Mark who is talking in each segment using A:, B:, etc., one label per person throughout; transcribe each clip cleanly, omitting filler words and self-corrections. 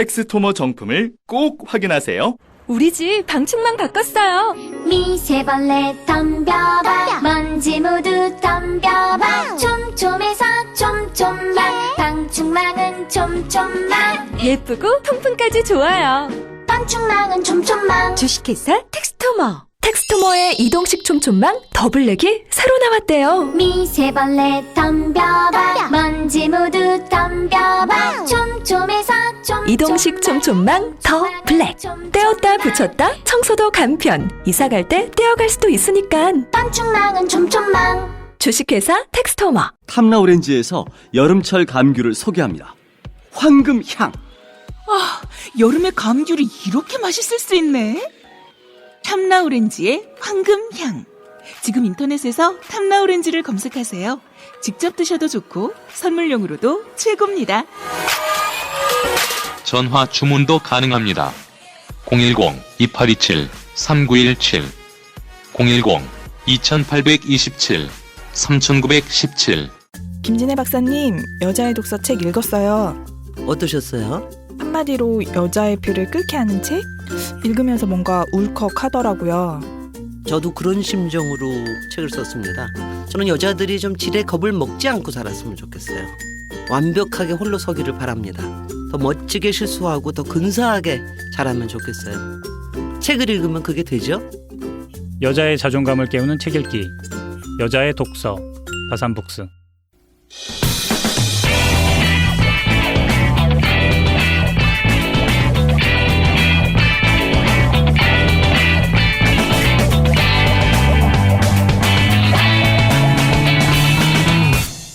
A: 텍스토머 정품을 꼭 확인하세요.
B: 우리 집 방충망 바꿨어요.
C: 미세벌레 덤벼봐 먼지 모두 덤벼봐 촘촘해서 촘촘망 방충망은 촘촘망
B: 예쁘고 통풍까지 좋아요.
C: 방충망은 촘촘망
B: 주식회사 텍스토머. 텍스토머의 이동식 촘촘망 더블랙이 새로 나왔대요.
C: 미세벌레 덤벼봐 먼지 모두 덤벼봐 촘촘해서 촘촘망
B: 이동식 촘촘망 더 블랙. 떼었다 붙였다 청소도 간편. 이사 갈 때 떼어갈 수도 있으니까.
C: 방충망은 촘촘망
B: 주식회사 텍스토머.
D: 탐라오렌지에서 여름철 감귤을 소개합니다. 황금향.
E: 여름에 감귤이 이렇게 맛있을 수 있네. 탐라오렌지의 황금향. 지금 인터넷에서 탐라오렌지를 검색하세요. 직접 드셔도 좋고 선물용으로도 최고입니다.
F: 전화 주문도 가능합니다. 010-2827-3917 010-2827-3917
G: 김진애 박사님, 여자의 독서 책 읽었어요.
H: 어떠셨어요?
G: 한마디로 여자의 피를 끓게 하는 책? 읽으면서 뭔가 울컥하더라고요.
H: 저도 그런 심정으로 책을 썼습니다. 저는 여자들이 좀 지레 겁을 먹지 않고 살았으면 좋겠어요. 완벽하게 홀로 서기를 바랍니다. 더 멋지게 실수하고 더 근사하게 자라면 좋겠어요. 책을 읽으면 그게 되죠?
I: 여자의 자존감을 깨우는 책 읽기. 여자의 독서. 다산북스.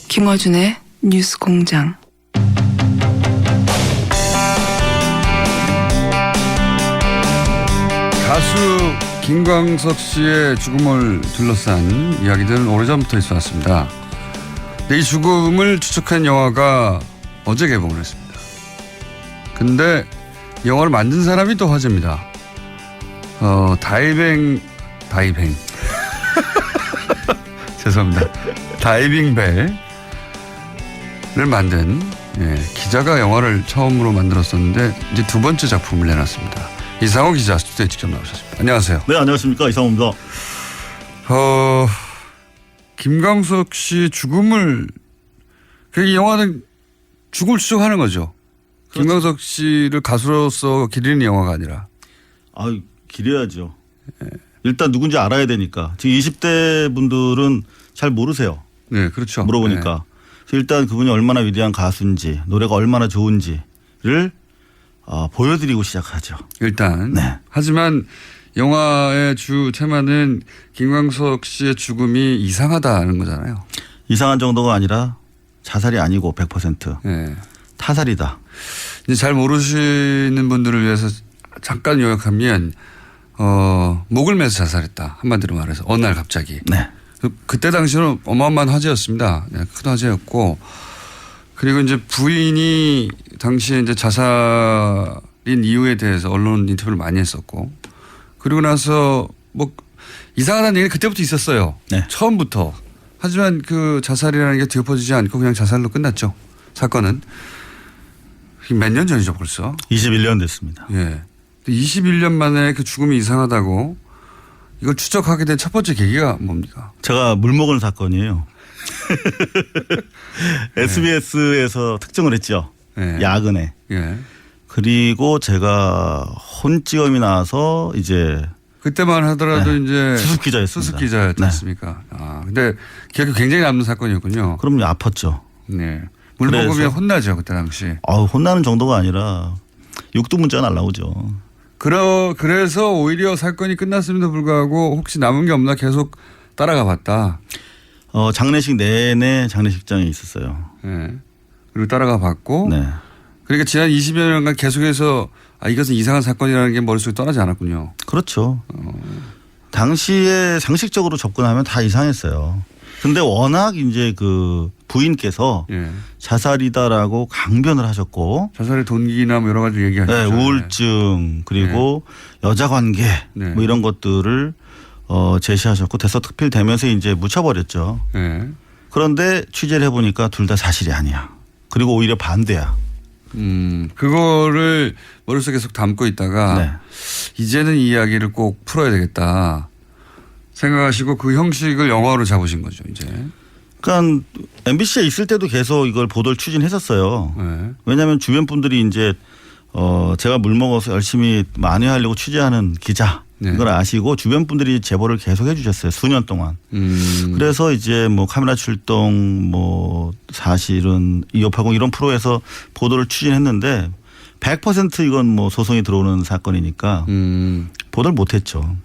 J: 김어준의 뉴스공장.
K: 가수 김광석 씨의 죽음을 둘러싼 이야기들은 오래전부터 있어왔습니다. 이 죽음을 추적한 영화가 어제 개봉을 했습니다. 근데 영화를 만든 사람이 또 화제입니다. 다이빙 죄송합니다. 다이빙벨을 만든 기자가 영화를 처음으로 만들었었는데 이제 두 번째 작품을 내놨습니다. 이상호 기자 스튜디오에 직접 나오셨습니다. 안녕하세요.
L: 네, 안녕하십니까. 이상호입니다.
K: 김광석 씨 죽음을, 이 영화는 죽음을 추적하는 거죠. 그렇죠. 김광석 씨를 가수로서 기리는 영화가 아니라.
L: 기려야죠. 일단 누군지 알아야 되니까. 지금 20대 분들은 잘 모르세요.
K: 네, 그렇죠.
L: 물어보니까. 그래서 일단 그분이 얼마나 위대한 가수인지, 노래가 얼마나 좋은지를 보여드리고 시작하죠.
K: 일단.
L: 네.
K: 하지만 영화의 주 테마는 김광석 씨의 죽음이 이상하다는 거잖아요.
L: 이상한 정도가 아니라 자살이 아니고 100%
K: 네. 타살이다.
L: 이제
K: 잘 모르시는 분들을 위해서 잠깐 요약하면 목을 매서 자살했다. 한마디로 말해서 어느 날 갑자기.
L: 네.
K: 그때 당시는 어마어마한 화제였습니다. 네, 큰 화제였고, 그리고 이제 부인이 당시에 이제 자살인 이유에 대해서 언론 인터뷰를 많이 했었고, 그리고 나서 뭐 이상하다는 얘기는 그때부터 있었어요.
L: 네.
K: 처음부터. 하지만 그 자살이라는 게 뒤엎어지지 않고 그냥 자살로 끝났죠. 사건은. 몇 년 전이죠 벌써.
L: 21년 됐습니다.
K: 예. 21년 만에 그 죽음이 이상하다고 이걸 추적하게 된 첫 번째 계기가 뭡니까?
L: 제가 물먹은 사건이에요. SBS에서 특정을 했죠.
K: 네.
L: 야근에.
K: 예.
L: 그리고 제가 혼찌검이 나와서 이제
K: 그때만 하더라도
L: 네.
K: 이제
L: 수습 기자였습니다.
K: 수습 기자였지 않습니까? 근데 기억이 굉장히 남는 사건이었군요.
L: 그럼요, 아팠죠.
K: 네. 물먹으면 혼나죠 그때 당시.
L: 혼나는 정도가 아니라 육두문자가 날라오죠.
K: 그래서 오히려 사건이 끝났음에도 불구하고 혹시 남은 게 없나 계속 따라가 봤다.
L: 장례식 내내 장례식장에 있었어요.
K: 네. 그리고 따라가 봤고.
L: 네.
K: 그러니까 지난 20여 년간 계속해서 이것은 이상한 사건이라는 게 머릿속에 떠나지 않았군요.
L: 그렇죠. 당시에 상식적으로 접근하면 다 이상했어요. 근데 워낙 이제 그 부인께서 자살이다라고 강변을 하셨고.
K: 자살의 동기나 뭐 여러 가지 얘기하셨죠.
L: 네, 우울증 그리고 여자 관계 뭐 이런 것들을 제시하셨고 대서특필되면서 이제 묻혀버렸죠.
K: 네.
L: 그런데 취재를 해보니까 둘 다 사실이 아니야. 그리고 오히려 반대야.
K: 그거를 머릿속에 계속 담고 있다가
L: 네.
K: 이제는 이 이야기를 꼭 풀어야 되겠다 생각하시고 그 형식을 영화로 잡으신 거죠, 이제.
L: 그러니까 MBC에 있을 때도 계속 이걸 보도를 추진했었어요.
K: 네.
L: 왜냐하면 주변 분들이 이제 제가 물 먹어서 열심히 만회하려고 취재하는 기자
K: 네.
L: 이걸 아시고 주변 분들이 제보를 계속 해주셨어요. 수년 동안. 그래서 이제 뭐 카메라 출동 뭐 사실은 2580 이런 프로에서 보도를 추진했는데 100% 이건 뭐 소송이 들어오는 사건이니까 보도를 못했죠.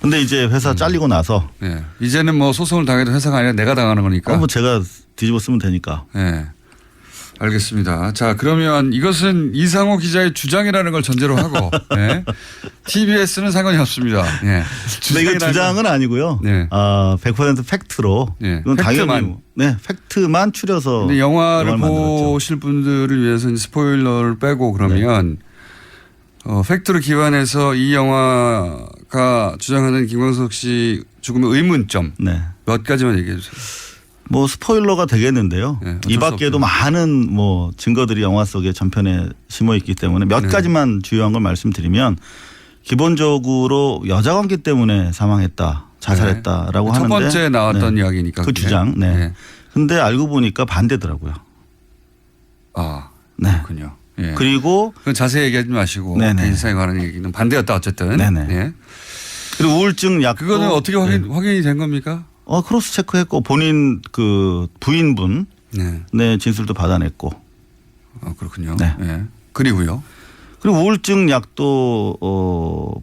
L: 근데 이제 회사 잘리고 나서
K: 네. 이제는 뭐 소송을 당해도 회사가 아니라 내가 당하는 거니까.
L: 뭐 제가 뒤집어 쓰면 되니까.
K: 네. 알겠습니다. 자, 그러면 이것은 이상호 기자의 주장이라는 걸 전제로 하고, 네. TBS는 상관이 없습니다. 네.
L: 근데 이건 주장은 아니고요.
K: 네.
L: 100% 팩트로.
K: 네.
L: 이건
K: 팩트만.
L: 당연히 네, 팩트만 추려서.
K: 근데 영화를
L: 만들었죠.
K: 보실 분들을 위해서 스포일러를 빼고 그러면 팩트로 기반해서 이 영화가 주장하는 김광석 씨 죽음의 의문점
L: 네.
K: 몇 가지만 얘기해 주세요.
L: 뭐 스포일러가 되겠는데요.
K: 네,
L: 이 밖에도 많은 뭐 증거들이 영화 속에 전편에 심어 있기 때문에 몇
K: 네.
L: 가지만 주요한 걸 말씀드리면 기본적으로 여자 관계 때문에 사망했다, 자살했다라고
K: 네.
L: 하는데
K: 첫 번째 나왔던
L: 네.
K: 이야기니까.
L: 그
K: 그게.
L: 주장. 네.
K: 네.
L: 근데 알고 보니까 반대더라고요.
K: 아,
L: 네.
K: 그렇군요. 예.
L: 그리고
K: 그건 자세히 얘기하지 마시고
L: 네네.
K: 인사에 관한 얘기는 반대였다 어쨌든.
L: 네네.
K: 예.
L: 그리고 우울증 약도
K: 그거는 어떻게 확인이 된 겁니까?
L: 크로스 체크했고 본인 그 부인분
K: 네.
L: 네 진술도 받아냈고.
K: 그렇군요.
L: 네.
K: 예. 그리고요.
L: 그리고 우울증 약도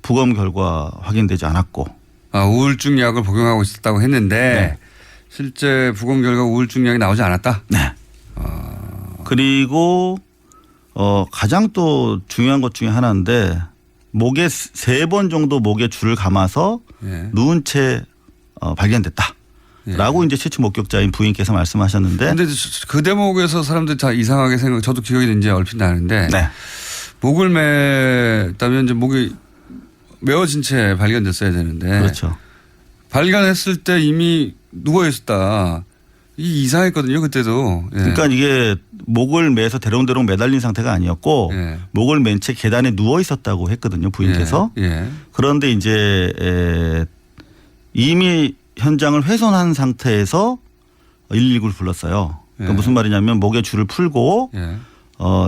L: 부검 결과 확인되지 않았고.
K: 우울증 약을 복용하고 있었다고 했는데
L: 네.
K: 실제 부검 결과 우울증 약이 나오지 않았다.
L: 네. 그리고 가장 또 중요한 것 중에 하나인데 목에 3번 정도 목에 줄을 감아서
K: 예.
L: 누운 채 발견됐다라고 이제 최초 목격자인 부인께서 말씀하셨는데.
K: 그런데 그 대목에서 사람들이 다 이상하게 생각. 저도 기억이 이제 얼핏 나는데
L: 네.
K: 목을 맸다면 이제 목이 메어진 채 발견됐어야 되는데.
L: 그렇죠.
K: 발견했을 때 이미 누워 있었다. 이 이상했거든요 그때도. 예.
L: 그러니까 이게 목을 매서 대롱대롱 매달린 상태가 아니었고
K: 예.
L: 목을 맨 채 계단에 누워 있었다고 했거든요 부인께서.
K: 예.
L: 그런데 이제 이미 현장을 훼손한 상태에서 119를 불렀어요. 그러니까
K: 예.
L: 무슨 말이냐면 목에 줄을 풀고
K: 예.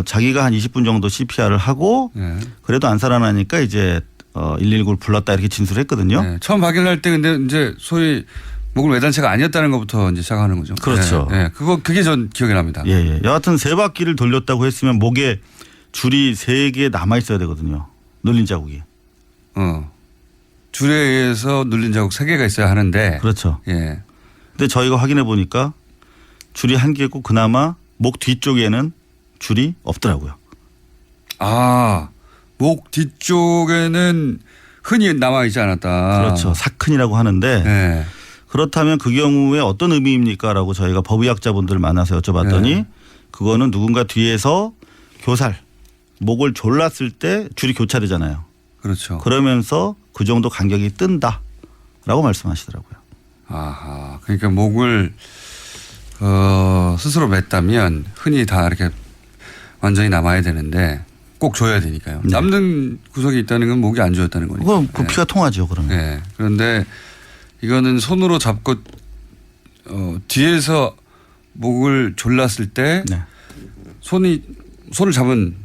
L: 자기가 한 20분 정도 CPR을 하고
K: 예.
L: 그래도 안 살아나니까 이제 119를 불렀다 이렇게 진술했거든요.
K: 예. 처음 발견할 때 근데 이제 소위 목을 매단 채가 아니었다는 것부터 이제 시작하는 거죠.
L: 그렇죠.
K: 예. 예. 그게 전 기억이 납니다.
L: 예. 여하튼 3바퀴를 돌렸다고 했으면 목에 줄이 3개 남아 있어야 되거든요. 눌린 자국이.
K: 줄에 의해서 눌린 자국 3개가 있어야 하는데.
L: 그렇죠.
K: 예.
L: 근데 저희가 확인해 보니까 줄이 1개고 그나마 목 뒤쪽에는 줄이 없더라고요.
K: 목 뒤쪽에는 흔히 남아있지 않았다.
L: 그렇죠. 사큰이라고 하는데
K: 네.
L: 그렇다면 그 경우에 어떤 의미입니까? 라고 저희가 법의학자분들을 만나서 여쭤봤더니
K: 네.
L: 그거는 누군가 뒤에서 목을 졸랐을 때 줄이 교차되잖아요.
K: 그렇죠.
L: 그러면서 그 정도 간격이 뜬다라고 말씀하시더라고요.
K: 아하. 그러니까 목을 스스로 맸다면 흔히 다 이렇게 완전히 남아야 되는데 꼭 줘야 되니까요.
L: 네.
K: 남는 구석이 있다는 건 목이 안 조였다는 거니까.
L: 그럼 그 피가 통하죠, 그러면.
K: 네. 그런데 이거는 손으로 잡고 뒤에서 목을 졸랐을 때
L: 네.
K: 손을 잡은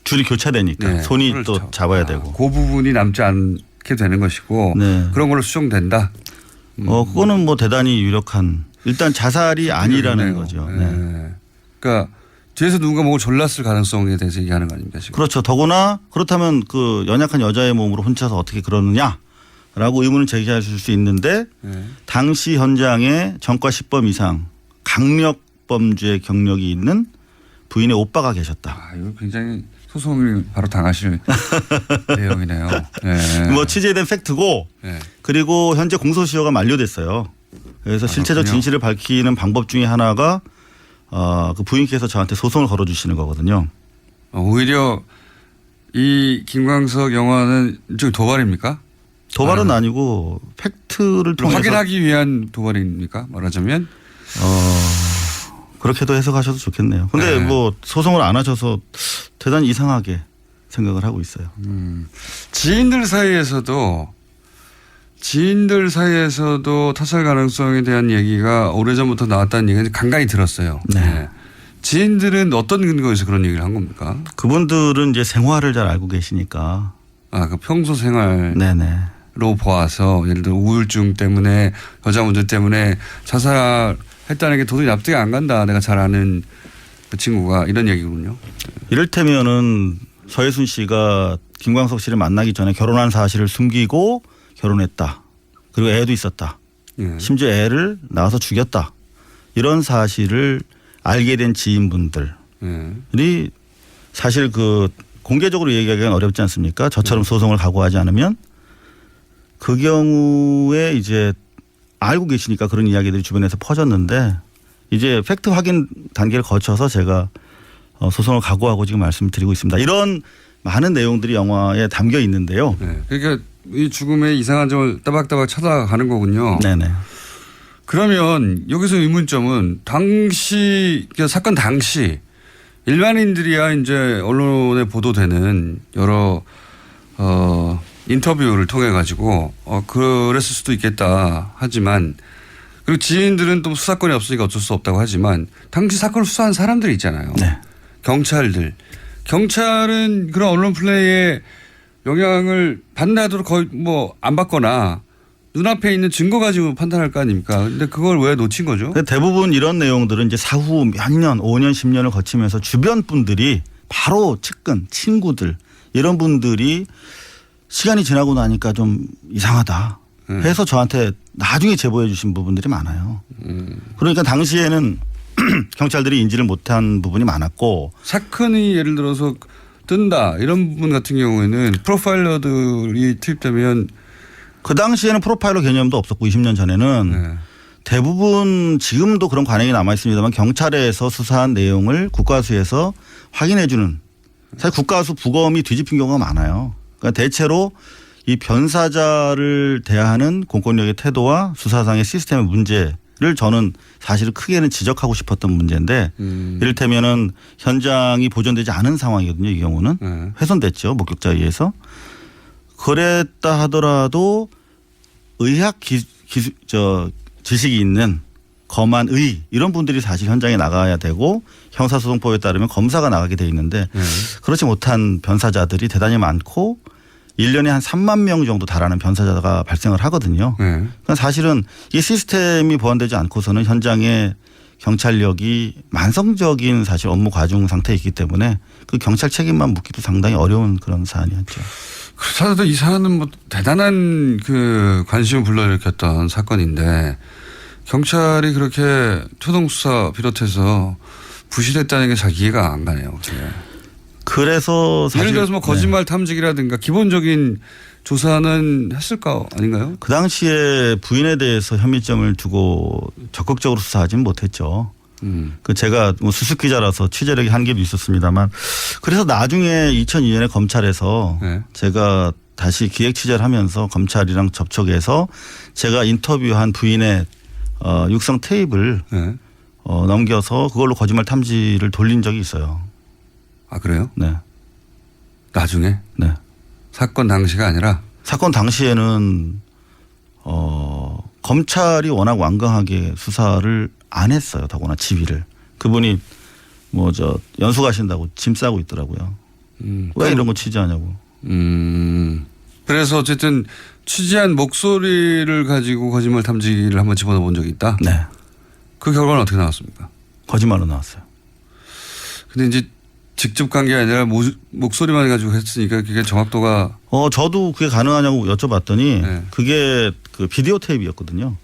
L: 줄이 교차되니까
K: 네,
L: 손이
K: 손을
L: 또 잡아야 되고.
K: 그 부분이 남지 않게 되는 것이고
L: 네.
K: 그런 걸로 수정된다.
L: 그거는 뭐 대단히 유력한 일단 자살이 아니라는
K: 그러네요.
L: 거죠.
K: 네.
L: 네.
K: 그러니까 뒤에서 누군가 목을 졸랐을 가능성에 대해서 얘기하는 거 아닙니까 지금?
L: 그렇죠. 더구나 그렇다면 그 연약한 여자의 몸으로 훔쳐서 어떻게 그러느냐라고 의문을 제기하실 수 있는데
K: 네.
L: 당시 현장에 전과 10범 이상 강력 범죄 경력이 있는 부인의 오빠가 계셨다.
K: 이거 굉장히 소송을 바로 당하실 내용이네요. 네.
L: 뭐 취재된 팩트고
K: 네.
L: 그리고 현재 공소시효가 만료됐어요. 그래서 실체적
K: 그렇군요.
L: 진실을 밝히는 방법 중에 하나가 그 부인께서 저한테 소송을 걸어주시는 거거든요.
K: 오히려 이 김광석 영화는 일종의 도발입니까?
L: 도발은 아니고 팩트를 통해서
K: 확인하기 위한 도발입니까? 말하자면
L: 그렇게도 해석하셔도 좋겠네요. 근데
K: 네.
L: 뭐 소송을 안 하셔서 대단히 이상하게 생각을 하고 있어요.
K: 지인들 사이에서도 타살 가능성에 대한 얘기가 오래전부터 나왔다는 얘기는 간간히 들었어요.
L: 네.
K: 지인들은 어떤 근거에서 그런 얘기를 한 겁니까?
L: 그분들은 이제 생활을 잘 알고 계시니까.
K: 그 평소 생활로
L: 네네.
K: 보아서 예를 들어 우울증 때문에 여자 문제 때문에 자살했다는 게 도저히 납득이 안 간다. 내가 잘 아는 그 친구가 이런 얘기군요.
L: 이를테면은 서예순 씨가 김광석 씨를 만나기 전에 결혼한 사실을 숨기고 결혼했다. 그리고 애도 있었다.
K: 예.
L: 심지어 애를 낳아서 죽였다. 이런 사실을 알게 된 지인분들이
K: 예.
L: 사실 그 공개적으로 얘기하기는 어렵지 않습니까? 저처럼 소송을 각오하지 않으면 그 경우에 이제 알고 계시니까 그런 이야기들이 주변에서 퍼졌는데 이제 팩트 확인 단계를 거쳐서 제가 소송을 각오하고 지금 말씀드리고 있습니다. 이런 많은 내용들이 영화에 담겨 있는데요.
K: 네. 그러니까 이 죽음의 이상한 점을 따박따박 찾아가는 거군요.
L: 네네.
K: 그러면 여기서 의문점은 당시 그러니까 사건 당시 일반인들이야 이제 언론에 보도되는 여러 인터뷰를 통해 가지고 그랬을 수도 있겠다 하지만 그리고 지인들은 또 수사권이 없으니까 어쩔 수 없다고 하지만 당시 사건을 수사한 사람들이 있잖아요.
L: 네.
K: 경찰은 그런 언론 플레이에 영향을 받나 하더라도 거의 뭐 안 받거나 눈앞에 있는 증거 가지고 판단할 거 아닙니까? 근데 그걸 왜 놓친 거죠?
L: 대부분 이런 내용들은 이제 사후 몇 년, 5년, 10년을 거치면서 주변 분들이 바로 측근, 친구들 이런 분들이 시간이 지나고 나니까 좀 이상하다 해서 저한테 나중에 제보해 주신 부분들이 많아요. 그러니까 당시에는 경찰들이 인지를 못한 부분이 많았고
K: 사건이 예를 들어서 뜬다 이런 부분 같은 경우에는 프로파일러들이 투입되면
L: 그 당시에는 프로파일러 개념도 없었고 20년 전에는 대부분 지금도 그런 관행이 남아 있습니다만 경찰에서 수사한 내용을 국가수에서 확인해 주는 사실 국가수 부검이 뒤집힌 경우가 많아요. 그러니까 대체로 이 변사자를 대하는 공권력의 태도와 수사상의 시스템의 문제를 저는 사실은 크게는 지적하고 싶었던 문제인데 이를테면은 현장이 보존되지 않은 상황이거든요. 이 경우는 훼손됐죠. 목격자에 의해서. 그랬다 하더라도 의학 지식이 있는 검안 의 이런 분들이 사실 현장에 나가야 되고 형사소송법에 따르면 검사가 나가게 돼 있는데 그렇지 못한 변사자들이 대단히 많고 1년에 한 3만 명 정도 달하는 변사자가 발생을 하거든요. 그러니까 사실은 이 시스템이 보완되지 않고서는 현장에 경찰력이 만성적인 사실 업무 과중 상태에 있기 때문에 그 경찰 책임만 묻기도 상당히 어려운 그런 사안이었죠.
K: 그렇다도 이 사안은 뭐 대단한 그 관심을 불러일으켰던 사건인데 경찰이 그렇게 초동수사 비롯해서 부실했다는 게 잘 이해가 안 가네요.
L: 그래서 사실
K: 예를 들어서 뭐 거짓말 탐지기라든가 기본적인 조사는 했을 거 아닌가요?
L: 그 당시에 부인에 대해서 혐의점을 두고 적극적으로 수사하지는 못했죠. 그 제가 뭐 수습 기자라서 취재력이 한계도 있었습니다만 그래서 나중에 2002년에 검찰에서 제가 다시 기획 취재를 하면서 검찰이랑 접촉해서 제가 인터뷰한 부인의 육성 테이프를 넘겨서 그걸로 거짓말 탐지를 돌린 적이 있어요.
K: 아 그래요?
L: 네.
K: 나중에?
L: 네.
K: 사건 당시가 아니라?
L: 사건 당시에는 검찰이 워낙 완강하게 수사를 안 했어요. 더구나 지휘를. 그분이 뭐 연수 가신다고 짐 싸고 있더라고요. 왜 이런 거 취재하냐고.
K: 그래서 어쨌든 취재한 목소리를 가지고 거짓말 탐지기를 한번 집어넣어 본 적이 있다?
L: 네.
K: 그 결과는 어떻게 나왔습니까?
L: 거짓말로 나왔어요.
K: 근데 이제 직접 간 게 아니라 목소리만 가지고 했으니까 그게 정확도가.
L: 저도 그게 가능하냐고 여쭤봤더니 그게 그 비디오 테이프였거든요.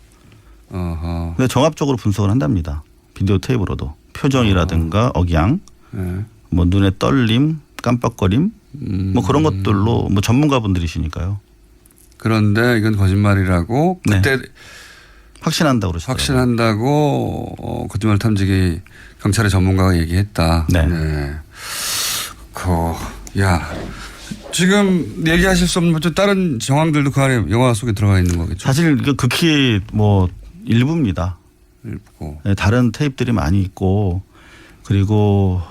L: 근데 종합적으로 분석을 한답니다. 비디오 테이프로도. 표정이라든가 억양, 뭐 눈의 떨림, 깜빡거림, 뭐 그런 것들로 뭐 전문가분들이시니까요.
K: 그런데 이건 거짓말이라고 그때
L: 확신한다고 그러시더라고요.
K: 확신한다고 거짓말 탐지기 경찰의 전문가가 얘기했다.
L: 네.
K: 지금 얘기하실 수 없는 또 다른 정황들도 그 안에 영화 속에 들어가 있는 거겠죠.
L: 사실 극히 뭐 일부입니다.
K: 일부.
L: 네, 다른 테이프들이 많이 있고 그리고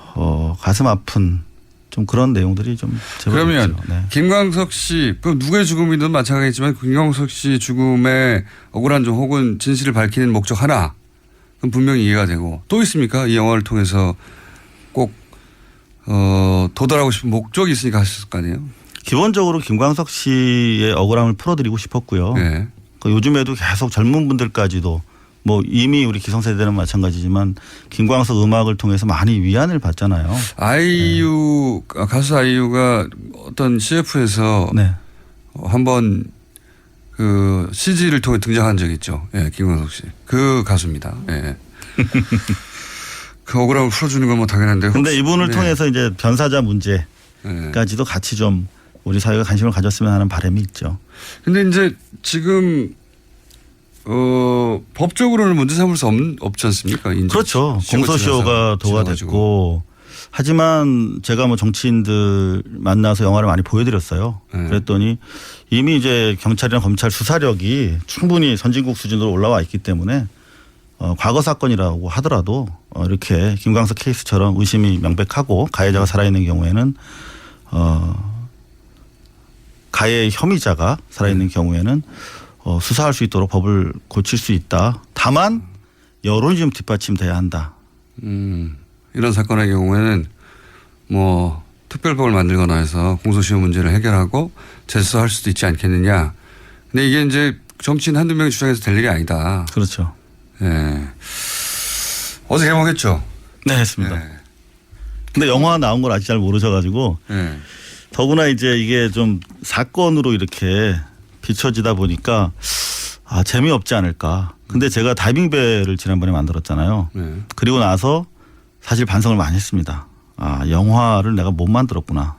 L: 가슴 아픈 좀 그런 내용들이 좀 제법
K: 그러면
L: 있죠. 네.
K: 김광석 씨, 그 누구의 죽음이든 마찬가지지만 김광석 씨 죽음의 억울한 점 혹은 진실을 밝히는 목적 하나 그럼 분명히 이해가 되고 또 있습니까? 이 영화를 통해서 꼭 도달하고 싶은 목적이 있으니까 하셨을 거 아니에요?
L: 기본적으로 김광석 씨의 억울함을 풀어드리고 싶었고요.
K: 네.
L: 요즘에도 계속 젊은 분들까지도 뭐 이미 우리 기성세대는 마찬가지지만 김광석 음악을 통해서 많이 위안을 받잖아요.
K: 아이유 가수 아이유가 어떤 CF에서
L: 네.
K: 한번 그 CG를 통해 등장한 적이 있죠. 예, 김광석 씨. 그 가수입니다. 예. 그 억울함을 풀어주는 건 뭐 당연한데.
L: 근데 이분을
K: 네.
L: 통해서 이제 변사자 문제까지도 같이 좀 우리 사회가 관심을 가졌으면 하는 바람이 있죠.
K: 근데 이제 지금 법적으로는 문제 삼을 수 없지 않습니까?
L: 그렇죠. 공소시효가 도가 됐고 하지만 제가 뭐 정치인들 만나서 영화를 많이 보여드렸어요.
K: 네.
L: 그랬더니 이미 이제 경찰이나 검찰 수사력이 충분히 선진국 수준으로 올라와 있기 때문에 과거 사건이라고 하더라도 이렇게 김광석 케이스처럼 의심이 명백하고 가해자가 살아있는 경우에는 가해 혐의자가 살아있는 경우에는 수사할 수 있도록 법을 고칠 수 있다. 다만 여론이 좀 뒷받침돼야 한다.
K: 이런 사건의 경우에는 뭐 특별법을 만들거나 해서 공소시효 문제를 해결하고 재수할 수도 있지 않겠느냐. 근데 이게 이제 정치인 한두 명이 주장해서 될 일이 아니다.
L: 그렇죠.
K: 예. 어제 개봉했죠?
L: 네, 했습니다.
K: 네.
L: 근데 영화 나온 걸 아직 잘 모르셔가지고
K: 네.
L: 더구나 이제 이게 좀 사건으로 이렇게 비춰지다 보니까 재미없지 않을까. 근데 제가 다이빙배를 지난번에 만들었잖아요.
K: 네.
L: 그리고 나서 사실 반성을 많이 했습니다. 영화를 내가 못 만들었구나.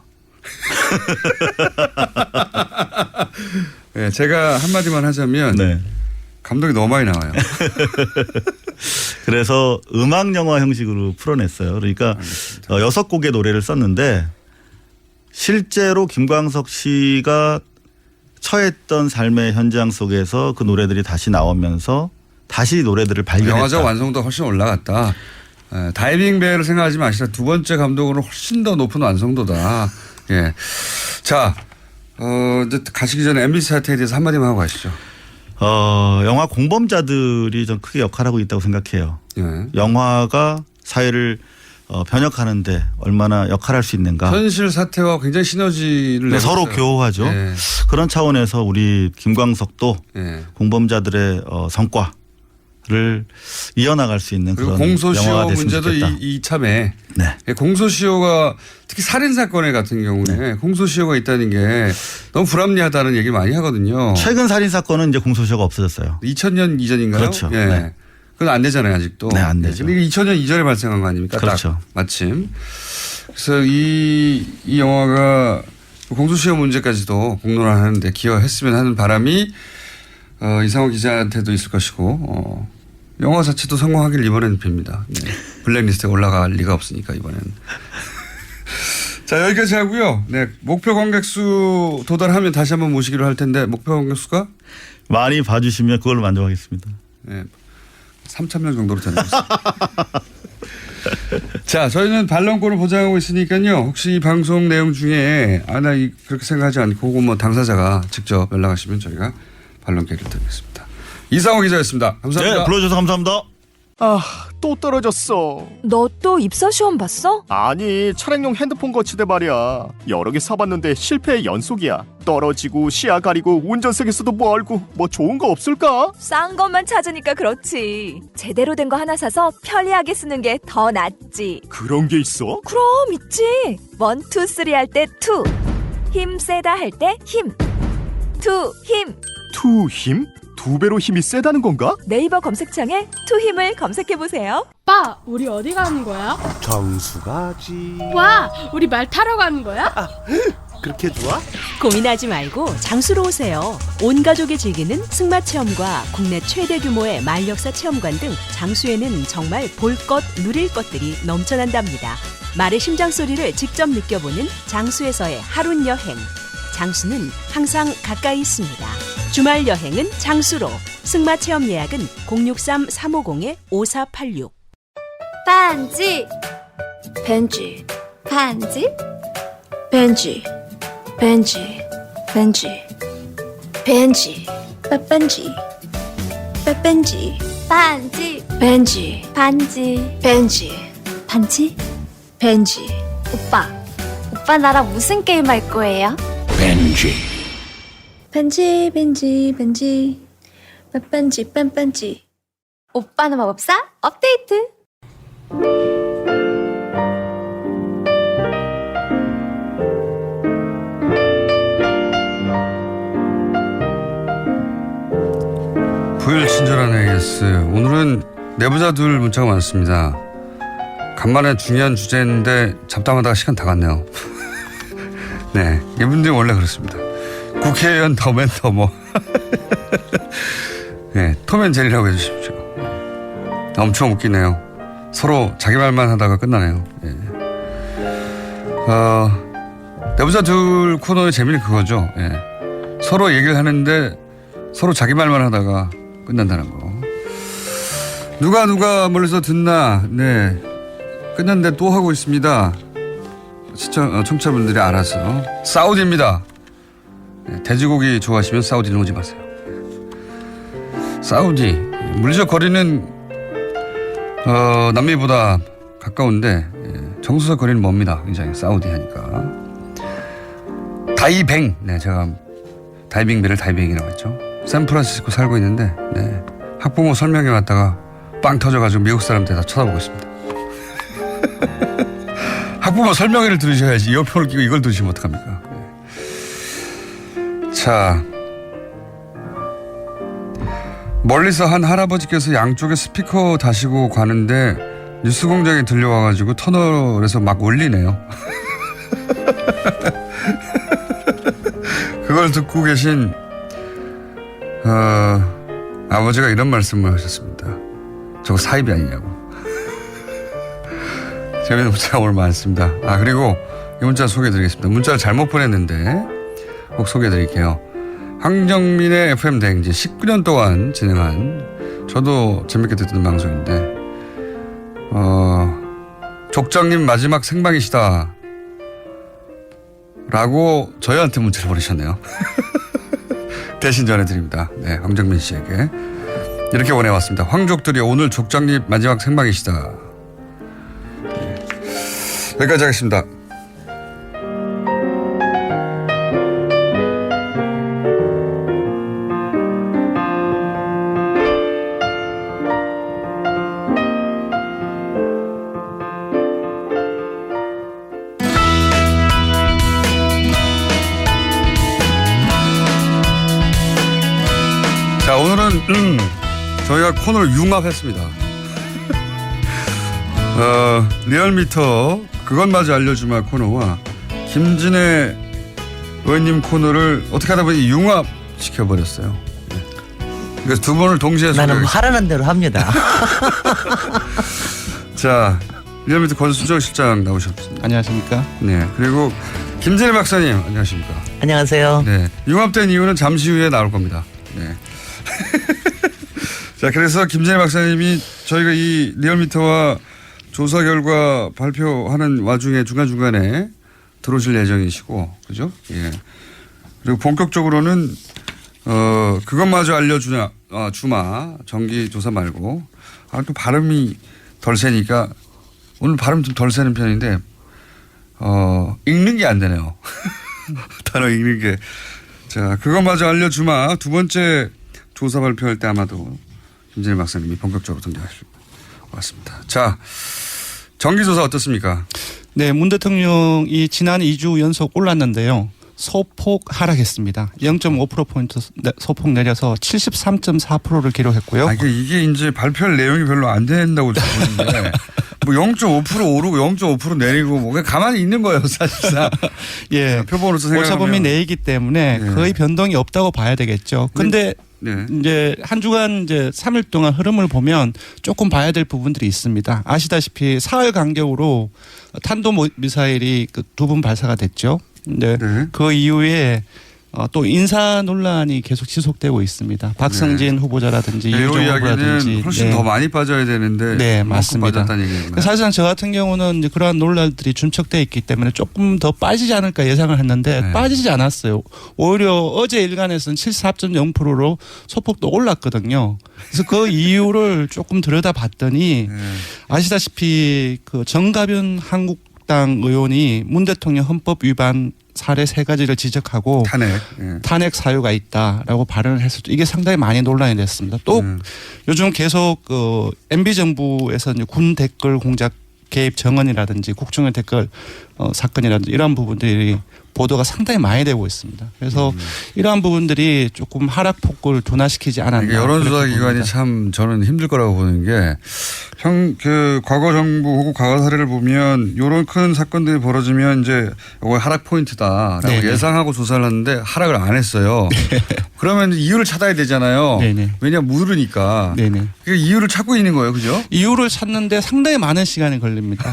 K: 네, 제가 한마디만 하자면
L: 네.
K: 감독이 너무 많이 나와요.
L: 그래서 음악 영화 형식으로 풀어냈어요. 그러니까 6곡의 노래를 썼는데 실제로 김광석 씨가 처했던 삶의 현장 속에서 그 노래들이 다시 나오면서 다시 노래들을 발견했다.
K: 영화적 완성도가 훨씬 올라갔다. 다이빙 배를 생각하지 마시라. 두 번째 감독으로 훨씬 더 높은 완성도다. 예. 자, 이제 가시기 전에 MBC 사태에 대해서 한마디만 하고 가시죠.
L: 영화 공범자들이 좀 크게 역할하고 있다고 생각해요.
K: 예.
L: 영화가 사회를 변혁하는데 얼마나 역할할 수 있는가.
K: 현실 사태와 굉장히 시너지를
L: 서로 교호하죠.
K: 예.
L: 그런 차원에서 우리 김광석도
K: 예.
L: 공범자들의 성과를 이어나갈 수 있는
K: 그리고
L: 그런
K: 공소시효
L: 영화가 됐으면
K: 문제도
L: 좋겠다.
K: 이참에
L: 네.
K: 공소시효가 특히 살인 사건의 같은 경우에 공소시효가 있다는 게 너무 불합리하다는 얘기를 많이 하거든요.
L: 최근 살인 사건은 이제 공소시효가 없어졌어요.
K: 2000년 이전인가요?
L: 그렇죠.
K: 예.
L: 네.
K: 그건 안 되잖아요, 아직도.
L: 네, 안 되죠.
K: 근데 이게 2000년 이전에 발생한 거 아닙니까?
L: 그렇죠.
K: 딱 마침. 그래서 이 영화가 공소시효 문제까지도 공론화하는데 기여했으면 하는 바람이 이상호 기자한테도 있을 것이고 영화 자체도 성공하길 이번에는 빕니다. 네. 블랙리스트에 올라갈 리가 없으니까 이번에는. 자, 여기까지 하고요. 네, 목표 관객수 도달하면 다시 한번 모시기로 할 텐데 목표 관객수가
L: 많이 봐주시면 그걸로 만족하겠습니다.
K: 네, 3,000명 정도로 되는 것 같습니다. 자, 저희는 반론권을 보장하고 있으니까요. 혹시 이 방송 내용 중에 나 그렇게 생각하지 않고 혹은 뭐 당사자가 직접 연락하시면 저희가 반론권을 드리겠습니다. 이상호 기자였습니다. 감사합니다.
L: 네, 불러주셔서 감사합니다.
A: 또 떨어졌어.
B: 너 또 입사 시험 봤어?
A: 아니, 차량용 핸드폰 거치대 말이야. 여러 개 사봤는데 실패의 연속이야. 떨어지고 시야 가리고 운전석에서도 멀고 뭐 좋은 거 없을까?
B: 싼 것만 찾으니까 그렇지. 제대로 된 거 하나 사서 편리하게 쓰는 게 더 낫지.
A: 그런 게 있어?
B: 그럼 있지. 1, 2, 3 할 때 2. 힘 세다 할 때 힘. 2 힘.
A: 투 힘? 2배로 힘이 세다는 건가?
B: 네이버 검색창에 2 힘을 검색해보세요.
C: 오빠, 우리 어디 가는 거야?
M: 정수 가지.
C: 와, 우리 말 타러 가는 거야?
M: 그렇게 좋아?
B: 고민하지 말고 장수로 오세요. 온 가족이 즐기는 승마 체험과 국내 최대 규모의 말역사 체험관 등 장수에는 정말 볼 것, 누릴 것들이 넘쳐난답니다. 말의 심장 소리를 직접 느껴보는 장수에서의 하룬 여행. 장수는 항상 가까이 있습니다. 주말 여행은 장수로. 승마 체험 예약은 063-350-5486.
N: 반지 벤지 반지 벤지 벤지 벤지 벤지 빠빤지 빠빤지 반지 벤지 반지 벤지 반지 벤지 오빠 나랑 무슨 게임 할 거예요?
M: 벤지.
N: 벤지 벤지 벤지 빠빤지 빤빤지 오빠는 마법사 업데이트.
K: 부일 친절한 AS. 오늘은 내부자 둘 문자가 많습니다. 간만에 중요한 주제인데 잡담하다가 시간 다 갔네요. 네, 이분들이 원래 그렇습니다. 국회의원 더맨더 뭐. 네, 톰앤제리라고 해주십시오. 엄청 웃기네요. 서로 자기 말만 하다가 끝나네요. 네. 내부자 둘 코너의 재미는 그거죠. 네. 서로 얘기를 하는데 서로 자기 말만 하다가 끝난다는 거. 누가 멀리서 듣나. 네, 끝났는데 또 하고 있습니다. 청취자분들이 알아서. 사우디입니다. 네, 돼지고기 좋아하시면 사우디는 오지 마세요. 사우디 물리적 거리는 남미보다 가까운데 정수석 거리는 멉니다. 굉장히 사우디 하니까. 다이뱅. 네, 제가 다이빙배를 다이뱅이라고 했죠. 샌프란시스코 살고 있는데 네, 학부모 설명회 왔다가 빵 터져가지고 미국 사람들 다 쳐다보고 있습니다. 학부모 설명회를 들으셔야지 이어폰을 끼고 이걸 들으시면 어떡합니까. 네. 자, 멀리서 한 할아버지께서 양쪽에 스피커 다시고 가는데 뉴스공장에 들려와가지고 터널에서 막 울리네요. 그걸 듣고 계신 아버지가 이런 말씀을 하셨습니다. 저거 사입이 아니냐고. 재미있는 문자가 오늘 많습니다. 그리고 이 문자 소개해드리겠습니다. 문자를 잘못 보냈는데 꼭 소개해드릴게요. 황정민의 FM 대행진 19년 동안 진행한, 저도 재밌게 듣던 방송인데 족장님 마지막 생방이시다 라고 저희한테 문자를 보내셨네요. 대신 전해드립니다. 네, 황정민 씨에게 이렇게 보내왔습니다. 황족들이 오늘 족장님 마지막 생방이시다. 네. 여기까지 하겠습니다. 자, 오늘은 저희가 코너를 융합했습니다. 리얼미터 그것마저 알려주마 코너와 김진애 의원님 코너를 어떻게 하다 보니 융합시켜버렸어요. 그래서 두 분을 동시에
H: 나는 하라는 대로 합니다.
K: 자, 리얼미터 권순정 실장 나오셨습니다.
O: 안녕하십니까.
K: 네, 그리고 김진애 박사님 안녕하십니까.
H: 안녕하세요.
K: 네, 융합된 이유는 잠시 후에 나올 겁니다. 네. 자, 그래서 김진애 박사님이 저희가 이 리얼미터와 조사 결과 발표하는 와중에 중간중간에 들어오실 예정이시고, 그죠? 예. 그리고 본격적으로는, 그것마저 알려주냐, 주마, 정기조사 말고, 또 발음이 덜 세니까, 오늘 발음 좀 덜 세는 편인데, 읽는 게 안 되네요. 단어 읽는 게. 자, 그것마저 알려주마. 두 번째 조사 발표할 때 아마도 김진애 박사님이 본격적으로 등장하실 것 같습니다. 자, 정기조사 어떻습니까?
O: 네, 문 대통령이 지난 2주 연속 올랐는데요. 소폭 하락했습니다. 0.5%포인트 소폭 내려서 73.4%를 기록했고요.
K: 이게 이제 발표할 내용이 별로 안 된다고 보는데 뭐 0.5% 오르고 0.5% 내리고 뭐 가만히 있는 거예요, 사실상.
O: 예.
K: 표본으로서 생각하면.
O: 오차범위 내이기 때문에
K: 네.
O: 거의 변동이 없다고 봐야 되겠죠. 근데
K: 네.
O: 이제 한 주간 이제 3일 동안 흐름을 보면 조금 봐야 될 부분들이 있습니다. 아시다시피 사흘 간격으로 탄도 미사일이 두 번 발사가 됐죠. 네. 그 이후에 또 인사 논란이 계속 지속되고 있습니다. 박성진 후보자라든지 유정 후보라든지
K: 훨씬 더 많이 빠져야 되는데
O: 네, 맞습니다.
K: 빠졌다는 얘기인가요?
O: 사실상 저 같은 경우는 이제 그러한 논란들이 준척되어 있기 때문에 조금 더 빠지지 않을까 예상을 했는데 빠지지 않았어요. 오히려 어제 일간에서는 74.0%로 소폭도 올랐거든요. 그래서 그 이유를 조금 들여다봤더니 아시다시피 그 정가변 한국당 의원이 문 대통령 헌법 위반 사례 3가지를 지적하고 탄핵 사유가 있다라고 발언을 했을 때 이게 상당히 많이 논란이 됐습니다. 또 요즘 계속 그 MB 정부에서 이제 군 댓글 공작 개입 정언이라든지 국정원 댓글 사건이라든지 이러한 부분들이 보도가 상당히 많이 되고 있습니다. 그래서 이러한 부분들이 조금 하락폭을 둔화시키지 않았나.
K: 여론조사 기관이 참 저는 힘들 거라고 보는 게 그 과거 정부 혹은 과거 사례를 보면 이런 큰 사건들이 벌어지면 이제 이거 하락 포인트다라고
O: 네네.
K: 예상하고 조사를 하는데 하락을 안 했어요. 그러면 이유를 찾아야 되잖아요.
O: 네네.
K: 왜냐하면 모르니까.
O: 네네.
K: 그 이유를 찾고 있는 거예요. 그죠?
O: 이유를 찾는데 상당히 많은 시간이 걸립니다.